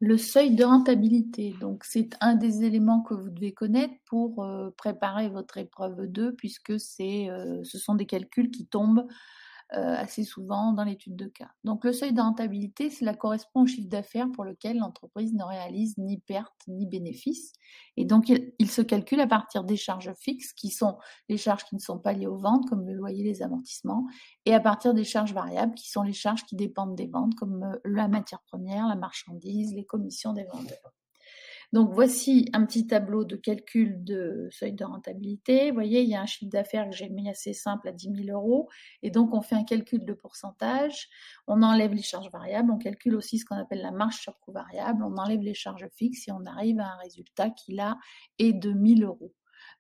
Le seuil de rentabilité, donc c'est un des éléments que vous devez connaître pour préparer votre épreuve 2, puisque ce sont des calculs qui tombent assez souvent dans l'étude de cas. Donc le seuil de rentabilité, cela correspond au chiffre d'affaires pour lequel l'entreprise ne réalise ni perte ni bénéfice. Et donc il se calcule à partir des charges fixes, qui sont les charges qui ne sont pas liées aux ventes, comme le loyer, les amortissements, et à partir des charges variables, qui sont les charges qui dépendent des ventes, comme la matière première, la marchandise, les commissions des vendeurs. Donc voici un petit tableau de calcul de seuil de rentabilité. Vous voyez, il y a un chiffre d'affaires que j'ai mis assez simple à 10 000 €. Et donc on fait un calcul de pourcentage, on enlève les charges variables, on calcule aussi ce qu'on appelle la marge sur coût variable, on enlève les charges fixes et on arrive à un résultat qui là est de 1 000 €.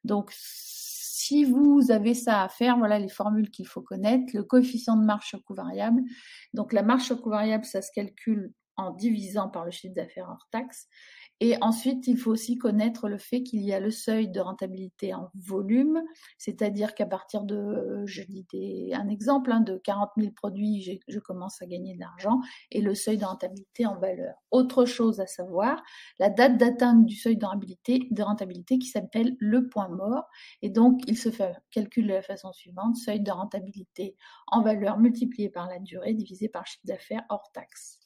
Donc si vous avez ça à faire, voilà les formules qu'il faut connaître. Le coefficient de marge sur coût variable. Donc la marge sur coût variable, ça se calcule en divisant par le chiffre d'affaires hors taxe. Et ensuite, il faut aussi connaître le fait qu'il y a le seuil de rentabilité en volume, c'est-à-dire qu'à partir de, je dis un exemple, de 40 000 produits, je commence à gagner de l'argent, et le seuil de rentabilité en valeur. Autre chose à savoir, la date d'atteinte du seuil de rentabilité qui s'appelle le point mort, et donc il se fait calcul de la façon suivante, seuil de rentabilité en valeur multiplié par la durée divisé par chiffre d'affaires hors taxe.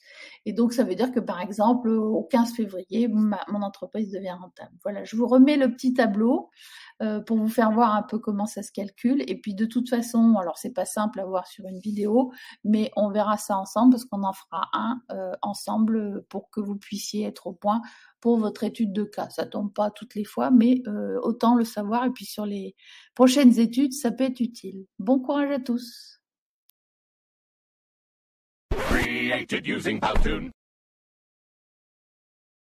Et donc, ça veut dire que, par exemple, au 15 février, mon entreprise devient rentable. Voilà, je vous remets le petit tableau pour vous faire voir un peu comment ça se calcule. Et puis, de toute façon, alors, c'est pas simple à voir sur une vidéo, mais on verra ça ensemble parce qu'on en fera un ensemble pour que vous puissiez être au point pour votre étude de cas. Ça tombe pas toutes les fois, mais autant le savoir. Et puis, sur les prochaines études, ça peut être utile. Bon courage à tous. Created using Powtoon.